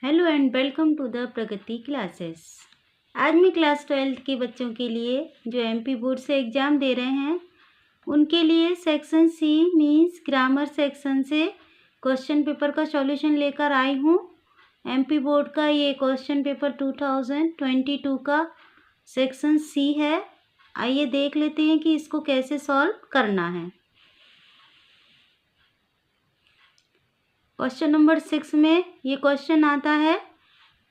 Hello and welcome to the Pragati classes. आज मैं class 12 के बच्चों के लिए जो एमपी बोर्ड से एग्ज़ाम दे रहे हैं उनके लिए section C means grammar section से क्वेश्चन पेपर का सॉल्यूशन लेकर आई हूँ। एमपी बोर्ड का ये क्वेश्चन पेपर 2022 का सेक्शन सी है। आइए देख लेते हैं कि इसको कैसे सॉल्व करना है। क्वेश्चन नंबर 6 में ये क्वेश्चन आता है,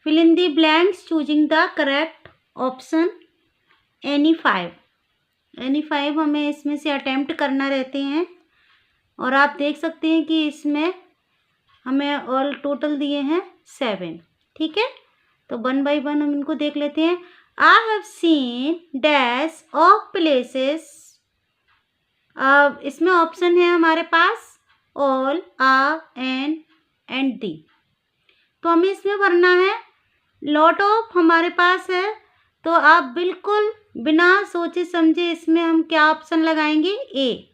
fill in the blanks choosing the correct option any five हमें इसमें से अटेम्प्ट करना रहते हैं। और आप देख सकते हैं कि इसमें हमें ऑल टोटल दिए हैं 7। ठीक है, तो 1 बाय 1 हम इनको देख लेते हैं। I have seen dash of places. अब इसमें ऑप्शन है हमारे पास ऑल, आ, एंड दी। तो हमें इसमें भरना है। लॉट ऑफ हमारे पास है, तो आप बिल्कुल बिना सोचे समझे इसमें हम क्या ऑप्शन लगाएंगे, ए।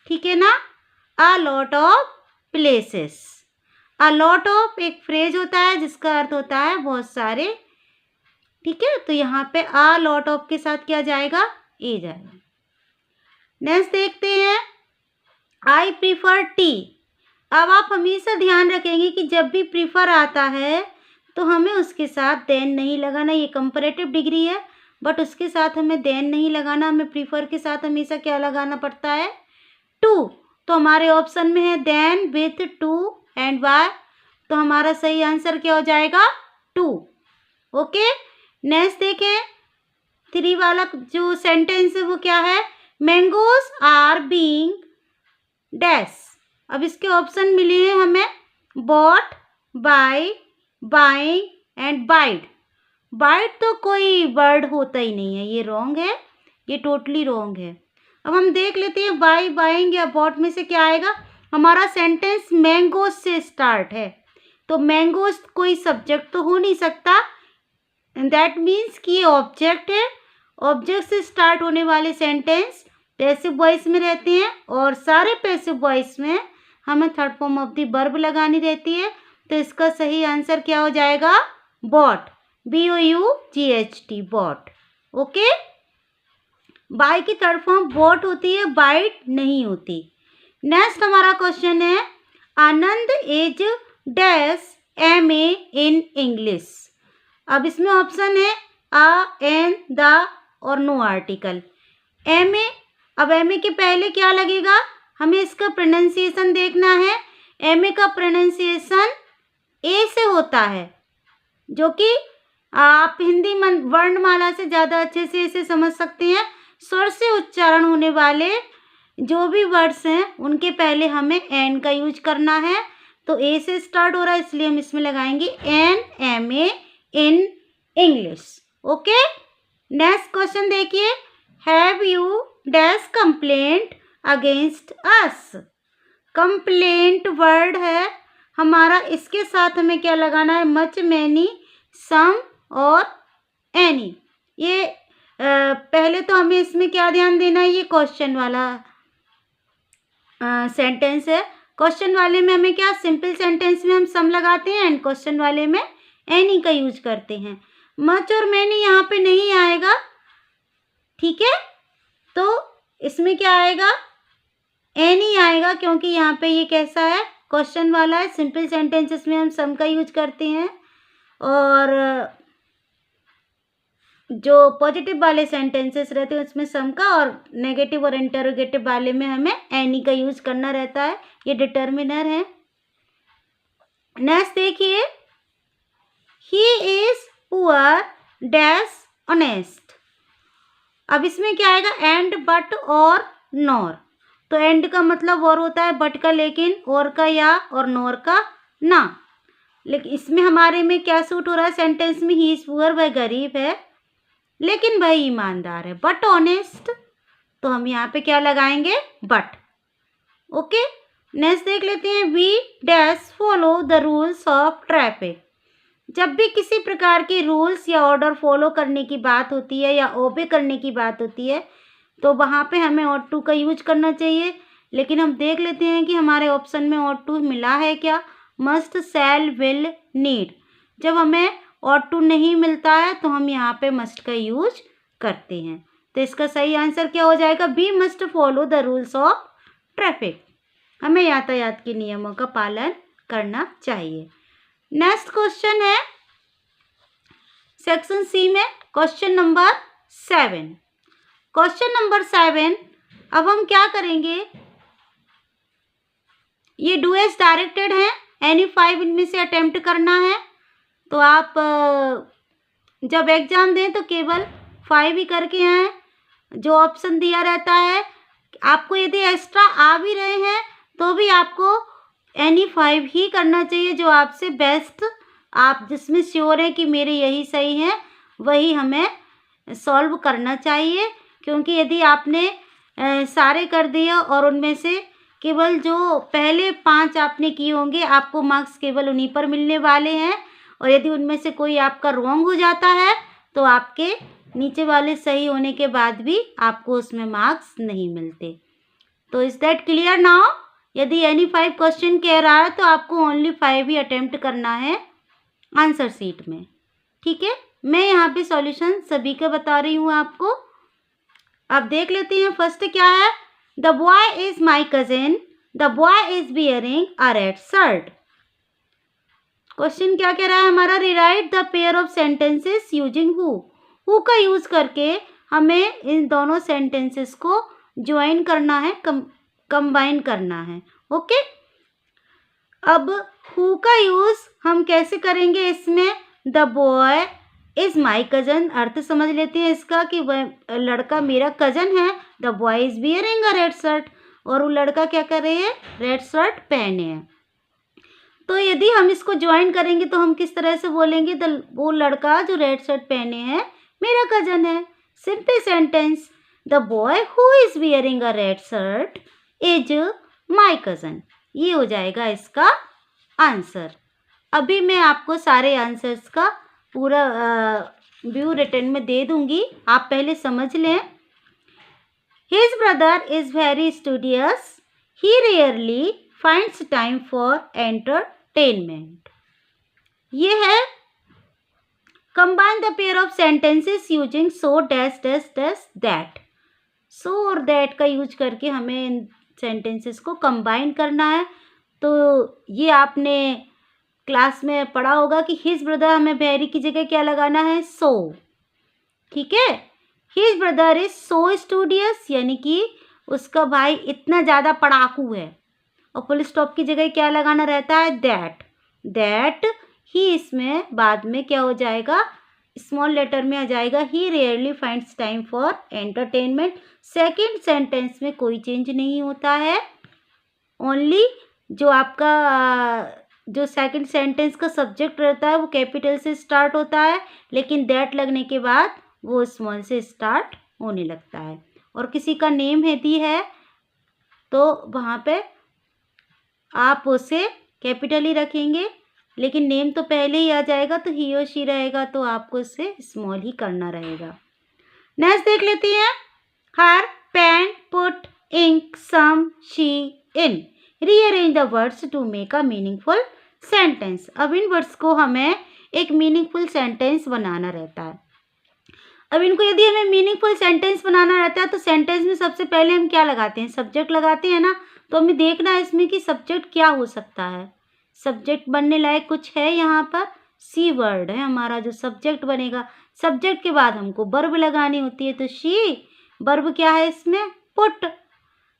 ठीक है ना। A lot of places. A lot of एक फ्रेज होता है जिसका अर्थ होता है बहुत सारे। ठीक है, तो यहाँ पे अ लॉट ऑफ के साथ क्या जाएगा, ए जाएगा। नेक्स्ट देखते हैं, आई प्रीफर टी। अब आप हमेशा ध्यान रखेंगे कि जब भी प्रीफर आता है तो हमें उसके साथ देन नहीं लगाना। ये कंपैरेटिव डिग्री है, बट उसके साथ हमें देन नहीं लगाना। हमें प्रीफर के साथ हमेशा क्या लगाना पड़ता है, टू। तो हमारे ऑप्शन में है then with to and why. तो हमारा सही आंसर क्या हो जाएगा, टू। ओके, नेक्स्ट देखें, 3 वाला जो सेंटेंस है वो क्या है, मैंगोज आर बीइंग डैश। अब इसके ऑप्शन मिले हैं हमें bought, buy, buying and bite. Bite तो कोई वर्ड होता ही नहीं है, ये रॉन्ग है, ये टोटली रॉन्ग है। अब हम देख लेते हैं बाय, बाइंग या बॉट में से क्या आएगा। हमारा सेंटेंस मैंगोज से स्टार्ट है, तो मैंगोज कोई सब्जेक्ट तो हो नहीं सकता। दैट मीन्स कि ये ऑब्जेक्ट है। ऑब्जेक्ट से स्टार्ट होने वाले सेंटेंस पैसिव वॉइस में रहते हैं, और सारे पैसिव वॉइस में हमें third form of the verb लगानी रहती है। तो इसका सही आंसर क्या हो जाएगा, bought, BOUGHT, bought. Okay, buy की थर्ड फॉर्म बॉट होती है, बाइट नहीं होती। नेक्स्ट हमारा क्वेश्चन है, Anand is dash MA in English. अब इसमें ऑप्शन है आ, एन, द और नो आर्टिकल। MA, अब MA के पहले क्या लगेगा, हमें इसका प्रोनाउंसिएशन देखना है। MA का प्रोनाउंसिएशन ए से होता है, जो कि आप हिंदी वर्णमाला से ज़्यादा अच्छे से इसे समझ सकते हैं। स्वर से उच्चारण होने वाले जो भी वर्ड्स हैं उनके पहले हमें एन का यूज करना है। तो ए से स्टार्ट हो रहा है, इसलिए हम इसमें लगाएंगे an, MA in English. Okay, next question देखिए, have you dash complaint against us. Complaint word है हमारा, इसके साथ हमें क्या लगाना है, मच, मैनी, सम और एनी। ये पहले तो हमें इसमें क्या ध्यान देना है, ये क्वेश्चन वाला सेंटेंस है। क्वेश्चन वाले में हमें क्या, सिंपल सेंटेंस में हम सम लगाते हैं एंड क्वेश्चन वाले में एनी का यूज करते हैं। मच और मैनी यहाँ पे नहीं आएगा। ठीक है, तो इसमें क्या आएगा, एनी आएगा, क्योंकि यहाँ पे ये कैसा है, क्वेश्चन वाला है। सिंपल सेंटेंसेस में हम सम का यूज करते हैं, और जो पॉजिटिव वाले सेंटेंसेस रहते हैं उसमें सम का, और नेगेटिव और इंटरोगेटिव वाले में हमें एनी का यूज करना रहता है। ये डिटर्मिनर है। नेक्स्ट देखिए, he is poor dash honest. अब इसमें क्या आएगा, एंड, बट और नॉर। तो एंड का मतलब और होता है, बट का लेकिन, और का या, और नॉर का ना। लेकिन इसमें हमारे में क्या सूट हो रहा है सेंटेंस में, ही इज पुअर, वह गरीब है लेकिन वह ईमानदार है, बट ऑनेस्ट। तो हम यहाँ पे क्या लगाएंगे, बट। ओके, नेक्स्ट देख लेते हैं, we dash follow the rules of traffic. जब भी किसी प्रकार की रूल्स या ऑर्डर फॉलो करने की बात होती है या ओबे करने की बात होती है तो वहाँ पे हमें ought to का यूज करना चाहिए। लेकिन हम देख लेते हैं कि हमारे ऑप्शन में ought to मिला है क्या, मस्ट, शैल, विल, नीड। जब हमें ought to नहीं मिलता है तो हम यहाँ पे मस्ट का यूज करते हैं। तो इसका सही आंसर क्या हो जाएगा? We must follow the rules of traffic. हमें यातायात के नियमों का पालन करना चाहिए। नेक्स्ट क्वेश्चन है सेक्शन सी में क्वेश्चन नंबर 7। क्वेश्चन नंबर 7 अब हम क्या करेंगे, ये डू एज डायरेक्टेड है, एनी 5 इनमें से अटेम्प्ट करना है। तो आप जब एग्जाम दें तो केवल 5 ही करके आए। जो ऑप्शन दिया रहता है, आपको यदि एक्स्ट्रा आ भी रहे हैं तो भी आपको एनी 5 ही करना चाहिए। जो आपसे बेस्ट, आप जिसमें श्योर है कि मेरे यही सही है, वही हमें सॉल्व करना चाहिए। क्योंकि यदि आपने सारे कर दिए और उनमें से केवल जो पहले 5 आपने किए होंगे, आपको मार्क्स केवल उन्हीं पर मिलने वाले हैं। और यदि उनमें से कोई आपका रॉन्ग हो जाता है तो आपके नीचे वाले सही होने के बाद भी आपको उसमें मार्क्स नहीं मिलते। तो इज दैट क्लियर नाउ? यदि एनी 5 क्वेश्चन कह रहा है तो आपको ओनली 5 ही अटेम्प्ट करना है आंसर शीट में। ठीक है, मैं यहाँ पे सॉल्यूशन सभी का बता रही हूँ आपको। अब देख लेते हैं फर्स्ट क्या है। The boy is my cousin, the boy is bearing a red shirt. Question क्या कह रहा है हमारा? Rewrite the pair of sentences using who का यूज करके हमें इन दोनों सेंटेंसेस को ज्वाइन करना है, कंबाइन करना है। ओके, अब हु का यूज हम कैसे करेंगे इसमें? The boy is my cousin, अर्थ समझ लेते हैं इसका कि वह लड़का मेरा कजन है। The boy is bearing a red shirt, और वो लड़का क्या कर रहे हैं? रेड शर्ट पहने हैं। तो यदि हम इसको ज्वाइन करेंगे तो हम किस तरह से बोलेंगे? वो लड़का जो रेड शर्ट पहने हैं मेरा कजन है। Simple sentence, the boy who is bearing a red shirt is my cousin. ये हो जाएगा इसका आंसर। अभी मैं आपको सारे आंसर्स का पूरा व्यू रिटर्न में दे दूंगी, आप पहले समझ लें। His brother is very studious, he rarely finds time for entertainment. ये है combine the pair of sentences using so dash dash dash that. So और दैट का यूज करके हमें इन सेंटेंसेस को कंबाइन करना है। तो ये आपने क्लास में पढ़ा होगा कि हिज ब्रदर, हमें वेरी की जगह क्या लगाना है? सो। ठीक है, his brother is so studious, यानी कि उसका भाई इतना ज़्यादा पढ़ाकू है। और फुल स्टॉप की जगह क्या लगाना रहता है? दैट ही इसमें बाद में क्या हो जाएगा? स्मॉल लेटर में आ जाएगा। He rarely finds time for entertainment. Second sentence में कोई चेंज नहीं होता है, ओनली जो आपका जो सेकंड सेंटेंस का सब्जेक्ट रहता है वो कैपिटल से स्टार्ट होता है, लेकिन दैट लगने के बाद वो स्मॉल से स्टार्ट होने लगता है। और किसी का नेम यदि है तो वहाँ पे आप उसे कैपिटल ही रखेंगे, लेकिन नेम तो पहले ही आ जाएगा तो ही और शी रहेगा, तो आपको इसे स्मॉल ही करना रहेगा। नेक्स्ट देख लेते हैं। Her pen put ink some she in. Rearrange the words to make a meaningful sentence. अब इन वर्ड्स को हमें एक मीनिंगफुल सेंटेंस बनाना रहता है। अब इनको यदि हमें मीनिंगफुल सेंटेंस बनाना रहता है तो सेंटेंस में सबसे पहले हम क्या लगाते हैं? सब्जेक्ट लगाते हैं ना। तो हमें देखना है इसमें कि सब्जेक्ट क्या हो सकता है। सब्जेक्ट बनने लायक कुछ है यहाँ पर? सी वर्ड है हमारा जो सब्जेक्ट बनेगा। सब्जेक्ट के बाद हमको वर्ब लगानी होती है, तो शी वर्ब क्या है इसमें? पुट।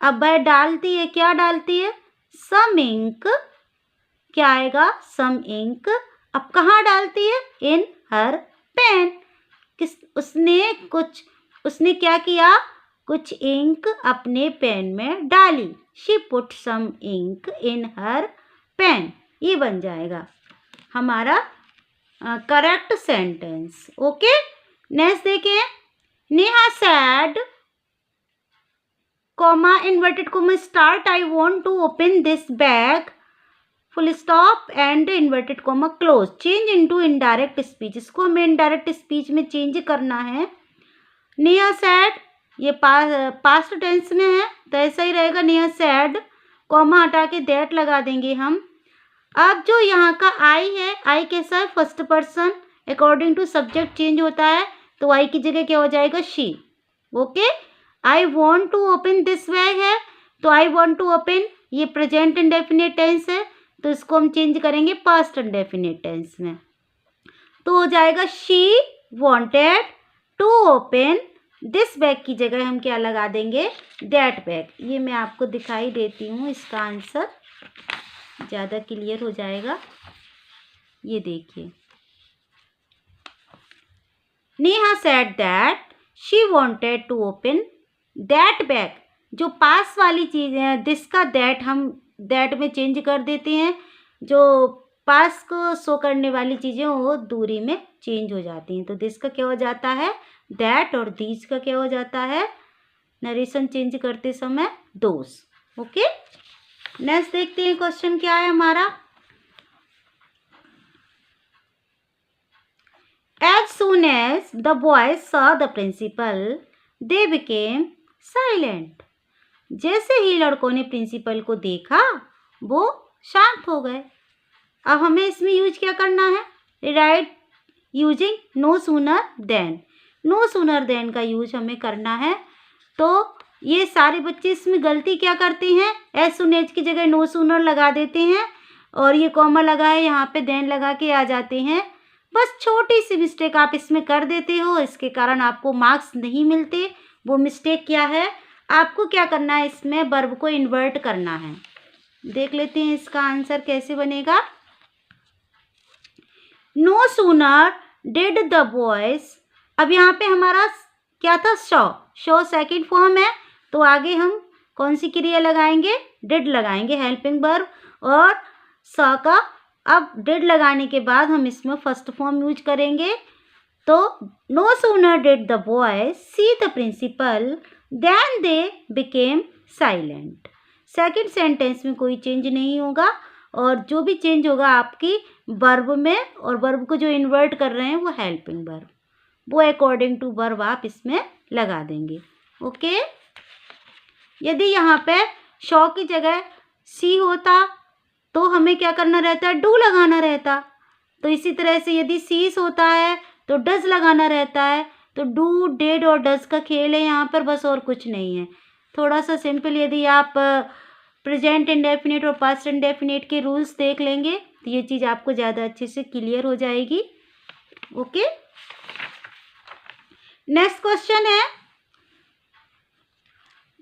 अब वह डालती है, क्या डालती है? Some ink. क्या आएगा? Some ink. अब कहाँ डालती है? In her pen. उसने क्या किया? कुछ इंक अपने पेन में डाली। She put some ink in her pen. ये बन जाएगा हमारा करेक्ट सेंटेंस। ओके, नेक्स्ट देखिए। Neha said comma inverted comma start I want to open this bag full stop and inverted comma close change into indirect speech. इसको हमें indirect speech में change करना है। नेहा सैड ये पास्ट टेंस में है तो ऐसा ही रहेगा। नेहा सैड कॉमा हटा के दैट लगा देंगे हम। अब जो यहाँ का आई है, आई कैसा है, first person, according to subject change होता है, तो आई की जगह क्या हो जाएगा, she. Okay, I want to open this bag है, तो आई वॉन्ट टू ओपन ये प्रेजेंट इंडेफिनिट टेंस है, तो इसको हम चेंज करेंगे पास्ट इंडेफिनिट टेंस में, तो हो जाएगा she wanted to open this bag की जगह हम क्या लगा देंगे, दैट बैग। ये मैं आपको दिखाई देती हूँ, इसका आंसर ज़्यादा क्लियर हो जाएगा। ये देखिए, Neha said that she wanted to open that bag. जो पास वाली चीज़ है, दिस का दैट हम दैट में चेंज कर देते हैं, जो पास को शो करने वाली चीज़ें वो दूरी में चेंज हो जाती हैं, तो दिस का क्या हो जाता है, दैट, और दीज का क्या हो जाता है, नरेशन चेंज करते समय दोस। ओके, नेक्स्ट देखते हैं क्वेश्चन क्या है हमारा। As soon as the boys saw the principal, they became silent. जैसे ही लड़कों ने प्रिंसिपल को देखा, वो शांत हो गए। अब हमें इसमें यूज क्या करना है, write using no sooner than. No sooner than का यूज हमें करना है। तो ये सारे बच्चे इसमें गलती क्या करते हैं, एज सुन एज की जगह नो सूनर लगा देते हैं, और ये कॉमा लगा है यहाँ पे देन लगा के आ जाते हैं। बस छोटी सी मिस्टेक आप इसमें कर देते हो, इसके कारण आपको मार्क्स नहीं मिलते। वो मिस्टेक क्या है, आपको क्या करना है, इसमें वर्ब को इन्वर्ट करना है। देख लेते हैं इसका आंसर कैसे बनेगा। No sooner did the boys, अब यहाँ पे हमारा क्या था, शो सेकंड फॉर्म है, तो आगे हम कौन सी क्रिया लगाएंगे, डिड लगाएंगे, हेल्पिंग वर्ब, और स का अब डिड लगाने के बाद हम इसमें फर्स्ट फॉर्म यूज करेंगे। तो no sooner did the boys see the principal than they became silent. Second sentence में कोई चेंज नहीं होगा, और जो भी चेंज होगा आपकी वर्ब में, और वर्ब को जो इन्वर्ट कर रहे हैं वो हेल्पिंग वर्ब, वो अकॉर्डिंग टू वर्ब आप इसमें लगा देंगे। ओके, यदि यहाँ पे शो की जगह सी होता तो हमें क्या करना रहता है, डू लगाना रहता। तो इसी तरह से यदि सीस होता है तो डज लगाना रहता है। तो डू, डेड और डज का खेल है यहाँ पर, बस और कुछ नहीं है। थोड़ा सा सिंपल, यदि आप प्रेजेंट इंडेफिनिट और पास्ट इंडेफिनिट के रूल्स देख लेंगे तो ये चीज़ आपको ज़्यादा अच्छे से क्लियर हो जाएगी। ओके, नेक्स्ट क्वेश्चन है,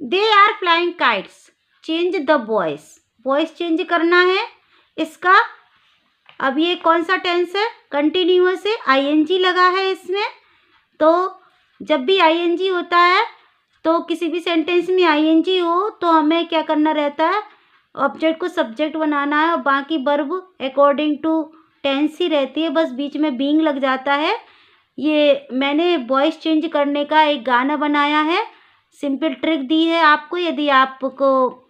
they are flying kites, change the voice. Voice change करना है इसका। अब ये कौन सा टेंस है, कंटिन्यूअस है, आईएनजी लगा है इसमें। तो जब भी आईएनजी होता है, तो किसी भी सेंटेंस में आईएनजी हो तो हमें क्या करना रहता है, ऑब्जेक्ट को सब्जेक्ट बनाना है, और बाकी वर्ब अकॉर्डिंग टू टेंस ही रहती है, बस बीच में बीइंग लग जाता है। ये मैंने वॉइस चेंज करने का एक गाना बनाया है, सिंपल ट्रिक दी है आपको। यदि आपको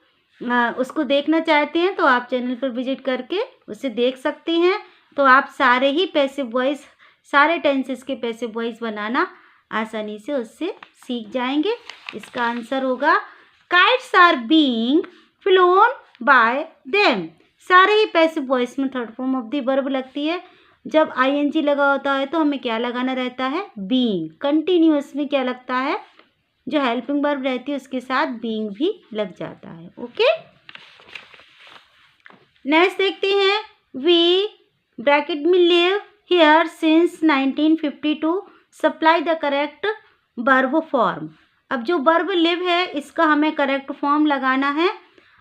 उसको देखना चाहते हैं तो आप चैनल पर विजिट करके उसे देख सकते हैं। तो आप सारे ही पैसिव वॉइस, सारे टेंसेस के पैसिव वॉइस बनाना आसानी से उससे सीख जाएंगे। इसका आंसर होगा, kites are being flown by them. सारे ही पैसिव वॉइस में third form of the verb लगती है। जब आईएनजी लगा होता है तो हमें क्या लगाना रहता है, बीइंग। कंटिन्यूअस में क्या लगता है, जो हेल्पिंग वर्ब रहती है उसके साथ बीइंग भी लग जाता है। ओके, नेक्स्ट देखते हैं, वी ब्रैकेट में live here since 1952, supply the correct verb form. अब जो वर्ब लिव है इसका हमें करेक्ट फॉर्म लगाना है।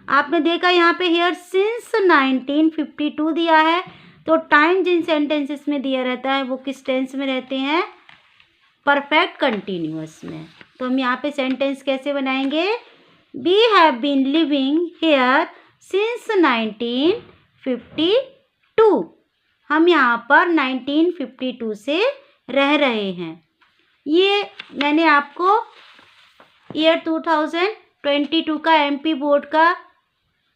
आपने देखा यहाँ पे हियर सिंस 1952 दिया है, तो टाइम जिन सेंटेंसेस में दिया रहता है वो किस टेंस में रहते हैं, परफेक्ट कंटिन्यूअस में। तो हम यहाँ पे सेंटेंस कैसे बनाएंगे, we have been living here since 1952। हम यहाँ पर 1952 से रह रहे हैं। ये मैंने आपको ईयर 2022 का एमपी बोर्ड का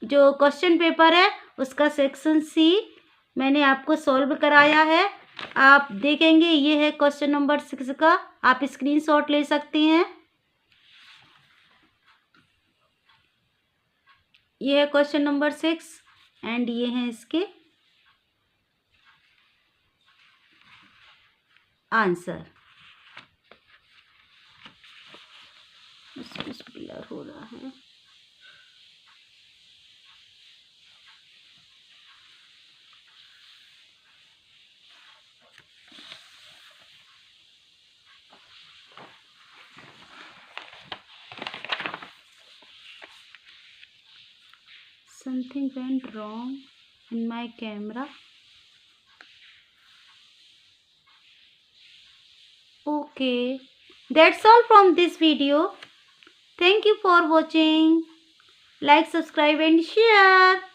जो क्वेश्चन पेपर है उसका सेक्शन सी मैंने आपको सॉल्व कराया है। आप देखेंगे ये है क्वेश्चन नंबर 6 का, आप स्क्रीनशॉट ले सकते हैं। ये है क्वेश्चन नंबर 6 एंड ये हैं इसके आंसर। ब्लर हो रहा है। Something went wrong in my camera. Okay, that's all from this video. Thank you for watching. Like, subscribe and share.